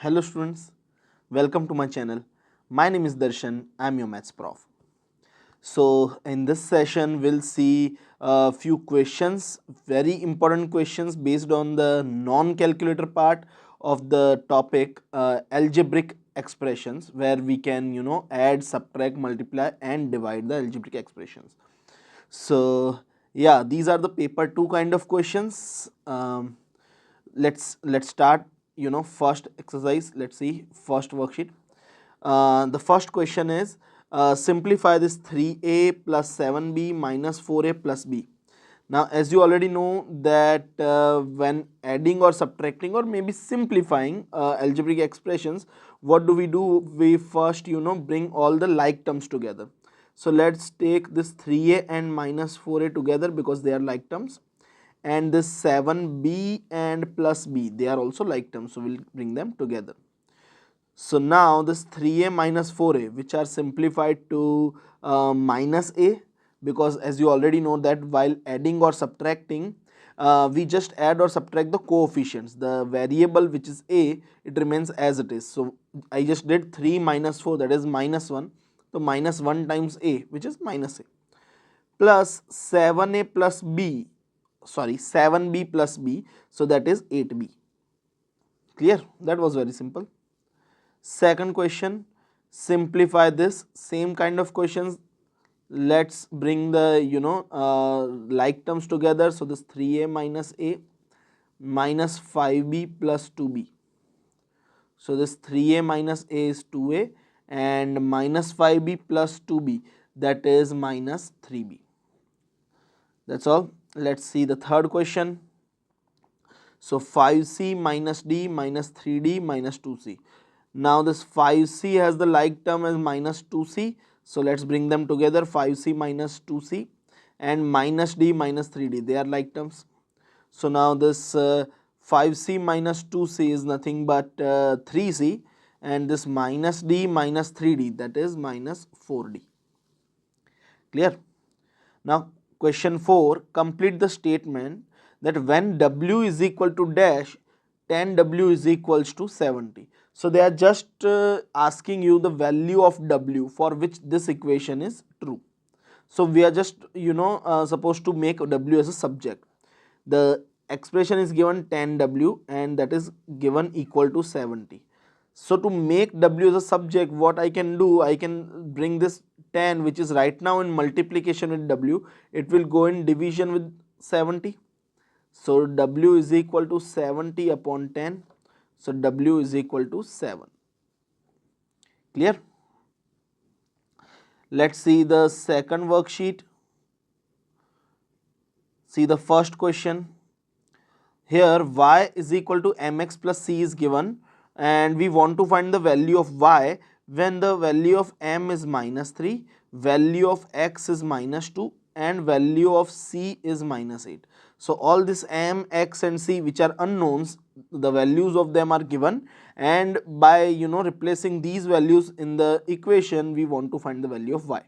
Hello students, welcome to my channel. My name is Darshan, I am your maths prof. So in this session we'll see a few questions, very important questions based on the non-calculator part of the topic algebraic expressions, where we can add, subtract, multiply and divide the algebraic expressions. So yeah, these are the paper 2 kind of questions. Let's start. First exercise. Let's see first worksheet. The first question is simplify this 3a plus 7b minus 4a plus b. Now as you already know that when adding or subtracting or maybe simplifying algebraic expressions, what do? We first bring all the like terms together. So let's take this 3a and minus 4a together because they are like terms, and this 7b and plus b, they are also like terms, so we'll bring them together. So now this 3a minus 4a, which are simplified to minus a, because as you already know that while adding or subtracting, we just add or subtract the coefficients. The variable which is a, it remains as it is. So I just did 3 minus 4, that is minus 1. So minus 1 times a, which is minus a, plus 7a plus b, sorry 7b plus b, so that is 8b. Clear? That was very simple. Second question, simplify this. Same kind of questions. Let's bring the like terms together. So this 3a minus a minus 5b plus 2b. So this 3a minus a is 2a and minus 5b plus 2b, that is minus 3b. That's all. Let's see the third question. So 5c minus d minus 3d minus 2c. Now this 5c has the like term as minus 2c. So let's bring them together, 5c minus 2c and minus d minus 3d, they are like terms. So now this 5c minus 2c is nothing but 3c, and this minus d minus 3d, that is minus 4d. Clear? Now question 4, complete the statement that when w is equal to dash, 10w is equals to 70. So they are just asking you the value of w for which this equation is true. So we are just supposed to make w as a subject. The expression is given 10w and that is given equal to 70. So to make w as a subject, what I can do, I can bring this 10, which is right now in multiplication with w, it will go in division with 70. So w is equal to 70 upon 10. So w is equal to 7. Clear? Let's see the second worksheet. See the first question. Here y is equal to mx plus c is given, and we want to find the value of y when the value of m is minus 3, value of x is minus 2 and value of c is minus 8. So all this m, x and c, which are unknowns, the values of them are given, and by replacing these values in the equation, we want to find the value of y.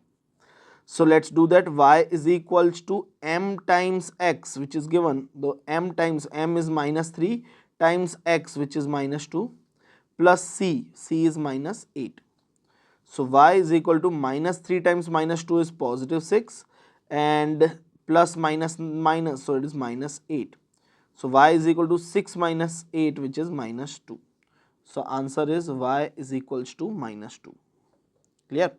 So let's do that. Y is equals to m times x, which is given, the m times m is minus 3 times x, which is minus 2, plus c, c is minus 8. So y is equal to minus 3 times minus 2 is positive 6 and plus minus minus, so it is minus 8. So y is equal to 6 minus 8, which is minus 2. So answer is y is equals to minus 2. Clear?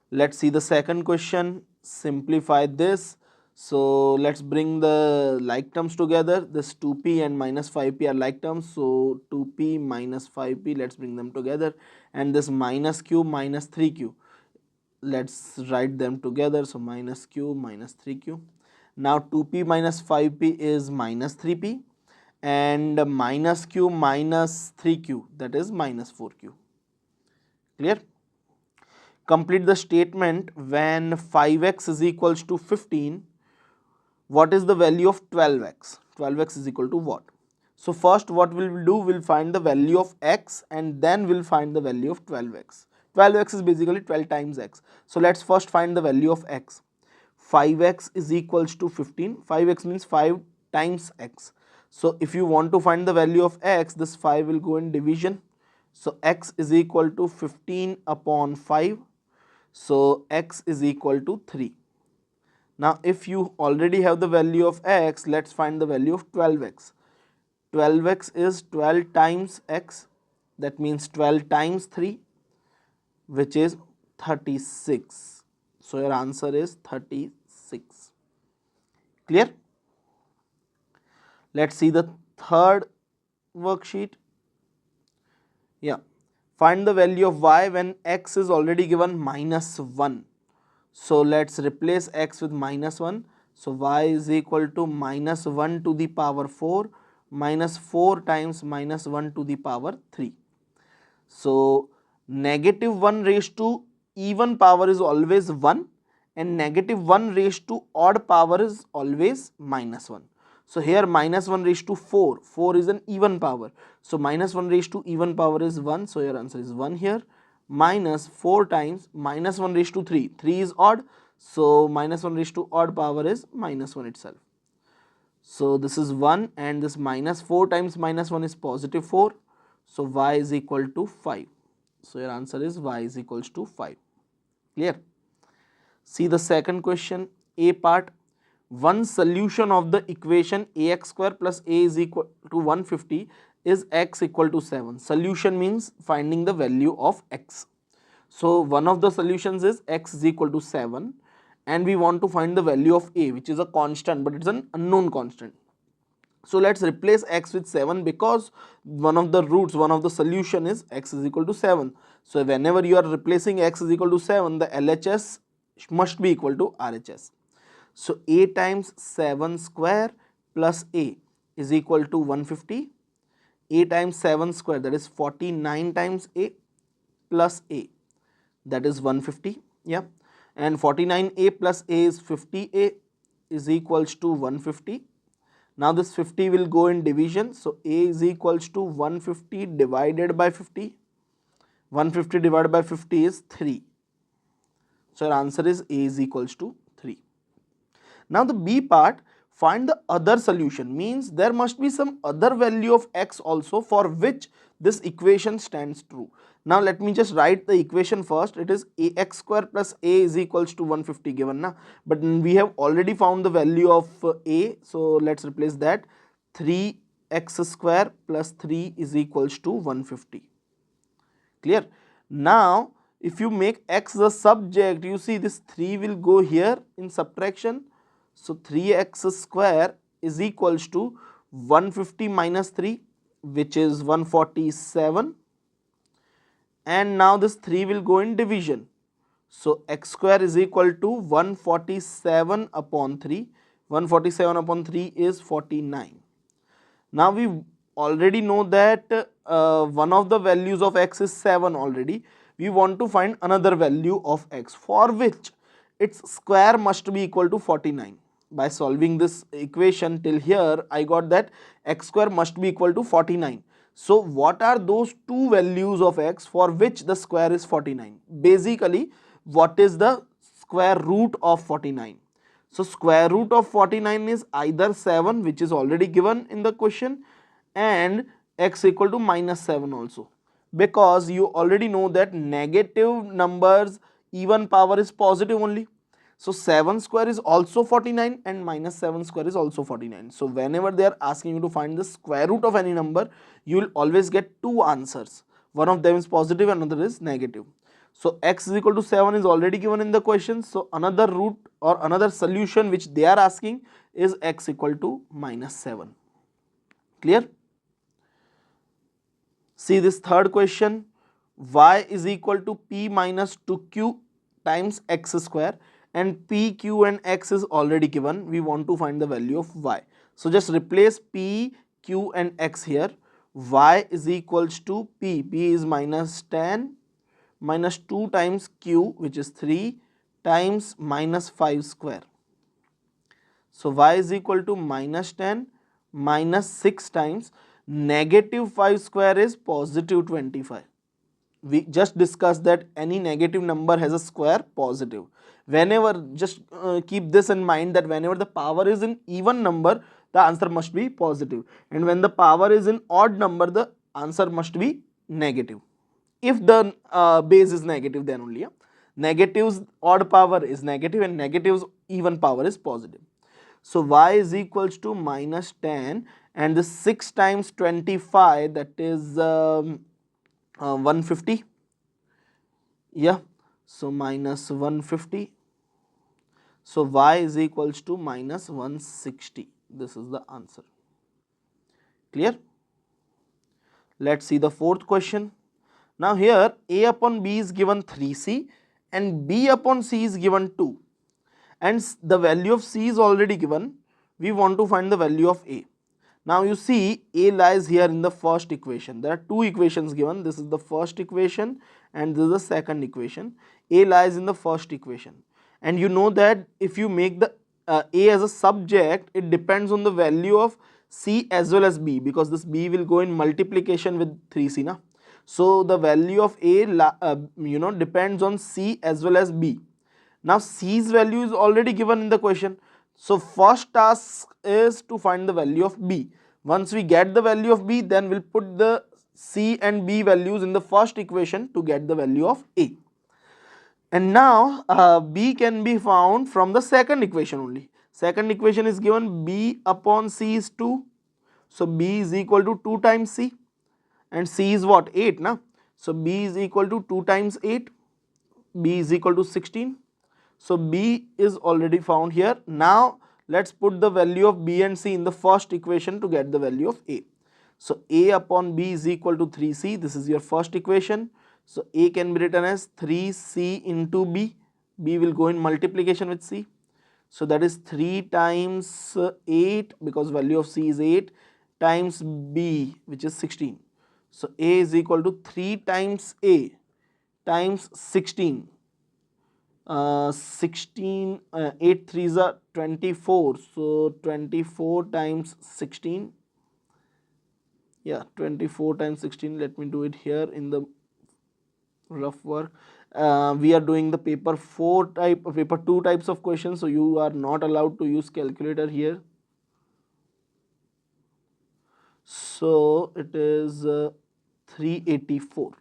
Let's see the second question. Simplify this. So let's bring the like terms together. This 2p and minus 5p are like terms. So 2p minus 5p, let's bring them together. And this minus q minus 3q, let's write them together. So minus q minus 3q. Now 2p minus 5p is minus 3p and minus q minus 3q, that is minus 4q. Clear? Complete the statement when 5x is equals to 15, what is the value of 12x? 12x is equal to what? So first what we will do, we'll find the value of x and then we'll find the value of 12x. 12x is basically 12 times x. So let's first find the value of x. 5x is equals to 15. 5x means 5 times x. So if you want to find the value of x, this 5 will go in division. So x is equal to 15 upon 5. So x is equal to 3. Now if you already have the value of x, let's find the value of 12x. 12x is 12 times x, that means 12 times 3, which is 36. So your answer is 36. Clear? Let's see the third worksheet. Yeah, find the value of y when x is already given minus 1. So let's replace x with minus 1. So y is equal to minus 1 to the power 4 minus 4 times minus 1 to the power 3. So negative 1 raised to even power is always 1 and negative 1 raised to odd power is always minus 1. So here minus 1 raised to 4, 4 is an even power. So minus 1 raised to even power is 1, so your answer is 1 here. Minus 4 times minus 1 raised to 3, 3 is odd, so minus 1 raised to odd power is minus 1 itself. So this is 1 and this minus 4 times minus 1 is positive 4. So y is equal to 5. So your answer is y is equals to 5. Clear? See the second question, A part. One solution of the equation ax square plus a is equal to 150 is x equal to 7. Solution means finding the value of x. So one of the solutions is x is equal to 7 and we want to find the value of a, which is a constant, but it's an unknown constant. So let's replace x with 7 because one of the roots, one of the solution is x is equal to 7. So whenever you are replacing x is equal to 7, the LHS must be equal to RHS. So a times 7 square plus a is equal to 150. A times 7 square, that is 49 times a, plus a, that is 150. Yeah, and 49a plus a is 50a is equals to 150. Now this 50 will go in division, so a is equals to 150 divided by 50. 150 divided by 50 is 3. So your answer is a is equals to 3. Now the B part, find the other solution, means there must be some other value of x also for which this equation stands true. Now let me just write the equation first. It is ax square plus a is equals to 150 given na, but we have already found the value of a, so let's replace that. 3x square plus 3 is equals to 150. Clear? Now if you make x the subject, you see this 3 will go here in subtraction. So 3x square is equals to 150 minus 3, which is 147, and now this 3 will go in division. So x square is equal to 147 upon 3. 147 upon 3 is 49. Now we already know that one of the values of x is 7 already. We want to find another value of x for which its square must be equal to 49. By solving this equation till here, I got that x square must be equal to 49. So what are those two values of x for which the square is 49? Basically, what is the square root of 49? So square root of 49 is either 7, which is already given in the question, and x equal to minus 7 also, because you already know that negative numbers even power is positive only. So 7 square is also 49 and minus 7 square is also 49. So whenever they are asking you to find the square root of any number, you will always get two answers. One of them is positive and another is negative. So x is equal to 7 is already given in the question. So another root or another solution which they are asking is x equal to minus 7. Clear? See this third question, y is equal to p minus 2q times x square, and p, q and x is already given. We want to find the value of y. So just replace p, q and x here. Y is equals to p, p is minus 10 minus 2 times q, which is 3, times minus 5 square. So y is equal to minus 10 minus 6 times negative 5 square is positive 25. We just discussed that any negative number has a square positive. Whenever, just keep this in mind that whenever the power is in even number, the answer must be positive, and when the power is in odd number, the answer must be negative. If the base is negative, then only. Yeah? Negatives odd power is negative and negatives even power is positive. So y is equals to minus 10, and the 6 times 25, that is 150. Yeah, so minus 150. So y is equals to minus 160. This is the answer. Clear? Let's see the fourth question. Now here a upon b is given 3c and b upon c is given 2, and the value of c is already given. We want to find the value of a. Now you see a lies here in the first equation. There are two equations given. This is the first equation and this is the second equation. A lies in the first equation, and you know that if you make the a as a subject, it depends on the value of c as well as b, because this b will go in multiplication with 3c na. So the value of a depends on c as well as b. Now c's value is already given in the question. So first task is to find the value of b. Once we get the value of b, then we'll put the c and b values in the first equation to get the value of a. And now b can be found from the second equation only. Second equation is given b upon c is 2. So b is equal to 2 times c, and c is what? 8 na. So b is equal to 2 times 8. B is equal to 16. So b is already found here. Now let's put the value of b and c in the first equation to get the value of a. So a upon b is equal to 3c. This is your first equation. So a can be written as 3c into b. B will go in multiplication with c. So that is 3 times 8, because value of c is 8, times b, which is 16. So a is equal to 3 times a times 16. 16, 8 3s are 24. So 24 times 16. Yeah, 24 times 16. Let me do it here in the rough work. We are doing the paper 2 types of questions, so you are not allowed to use calculator here. So it is 384.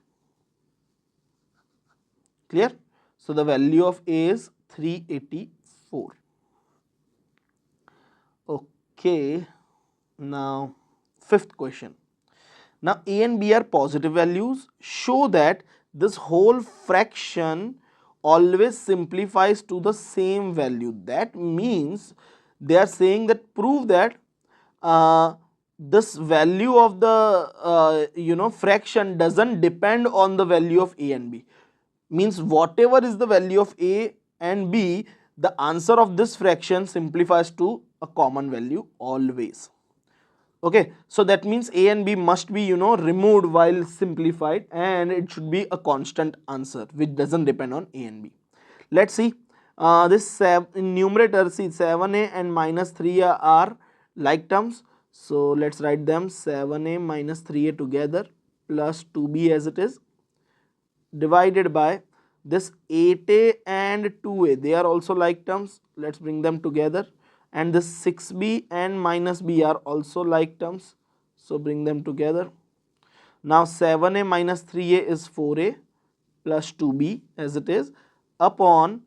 Clear? So the value of a is 384. Okay, now fifth question. Now a and b are positive values. Show that this whole fraction always simplifies to the same value. That means they are saying that prove that this value of the fraction doesn't depend on the value of a and b. Means whatever is the value of a and b, the answer of this fraction simplifies to a common value always. Okay, so that means a and b must be removed while simplified, and it should be a constant answer which doesn't depend on a and b. Let's see, this in numerator, see 7a and minus 3a are like terms. So let's write them, 7a minus 3a together plus 2b as it is, divided by this 8a and 2a, they are also like terms. Let's bring them together. And this 6b and minus b are also like terms, so bring them together. Now 7a minus 3a is 4a plus 2b as it is, upon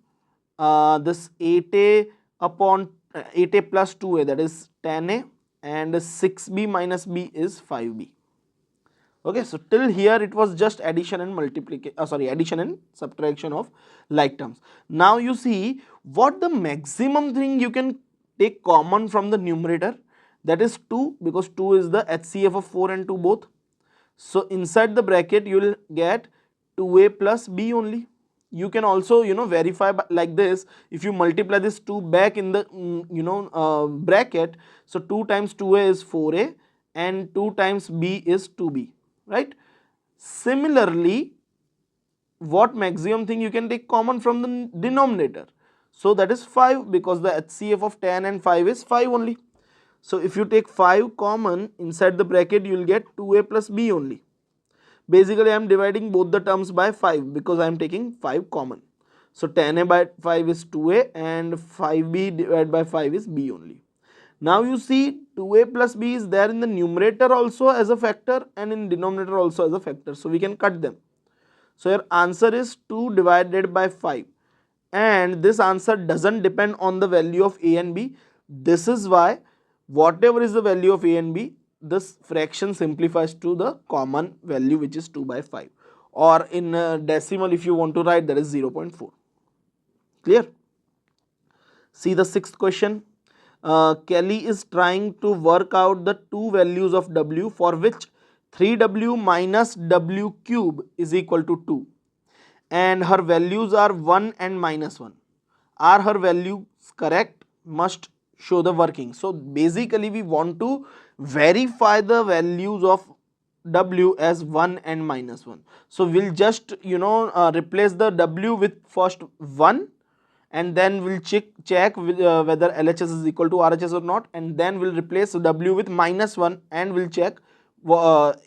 this 8a upon 8a plus 2a, that is 10a, and 6b minus b is 5b. Okay, so till here it was just addition and addition and subtraction of like terms. Now you see what the maximum thing you can take common from the numerator, that is 2, because 2 is the HCF of 4 and 2 both. So inside the bracket you will get 2a plus b only. You can also verify like this. If you multiply this 2 back in the bracket, so 2 times 2a is 4a and 2 times b is 2b, right? Similarly, what maximum thing you can take common from the denominator? So that is 5, because the HCF of 10 and 5 is 5 only. So if you take 5 common inside the bracket, you will get 2a plus b only. Basically I am dividing both the terms by 5 because I am taking 5 common. So 10a by 5 is 2a and 5b divided by 5 is b only. Now you see 2a plus b is there in the numerator also as a factor and in denominator also as a factor, so we can cut them. So your answer is 2 divided by 5, and this answer doesn't depend on the value of a and b. This is why whatever is the value of a and b, this fraction simplifies to the common value, which is 2 by 5, or in decimal if you want to write, that is 0.4. Clear? See the sixth question. Kelly is trying to work out the two values of w for which 3w minus w cube is equal to 2, and her values are 1 and minus 1. Are her values correct? Must show the working. So basically we want to verify the values of w as 1 and minus 1. So we'll just replace the w with first 1, and then we'll check whether LHS is equal to RHS or not, and then we'll replace w with minus 1 and we'll check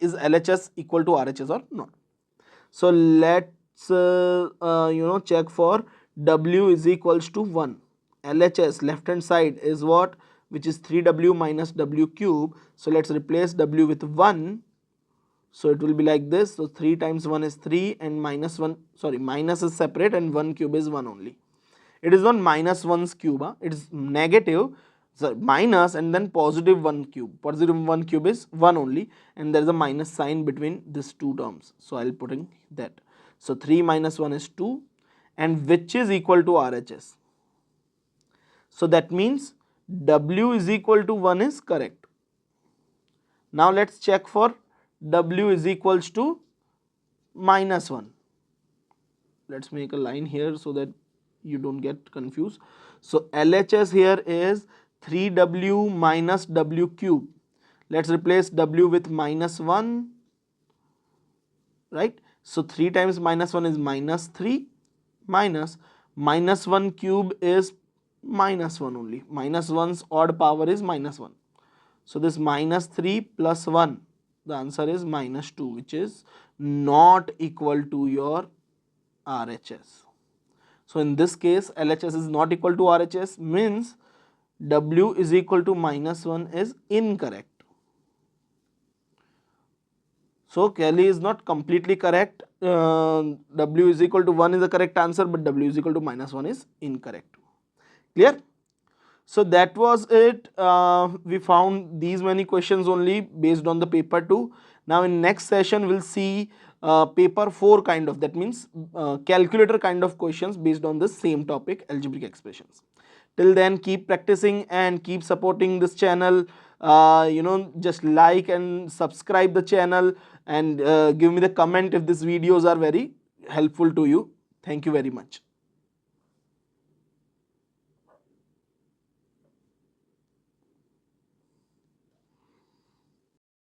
is LHS equal to RHS or not. So let's check for w is equals to 1. LHS left hand side is what, which is 3w minus w cube. So let's replace w with 1. So it will be like this. So 3 times 1 is 3, and minus is separate and 1 cube is 1 only. It is not minus 1's cube, it is negative, so minus and then positive 1 cube. Positive 1 cube is 1 only, and there is a minus sign between these two terms. So I will put in that. So 3 minus 1 is 2, and which is equal to RHS. So that means w is equal to 1 is correct. Now let's check for w is equals to minus 1. Let's make a line here so that you don't get confused. So LHS here is 3w minus w cube. Let's replace w with minus 1, right? So 3 times minus 1 is minus 3, minus 1 cube is minus 1 only. Minus 1's odd power is minus 1. So this minus 3 plus 1, the answer is minus 2, which is not equal to your RHS. So in this case LHS is not equal to RHS, means w is equal to minus 1 is incorrect. So Kelly is not completely correct. W is equal to 1 is the correct answer, but w is equal to minus 1 is incorrect. Clear? So that was it. We found these many questions only based on the paper 2. Now in next session we'll see paper 4 kind of, that means calculator kind of questions based on the same topic, algebraic expressions. Till then, keep practicing and keep supporting this channel. Just like and subscribe the channel, and give me the comment if these videos are very helpful to you. Thank you very much.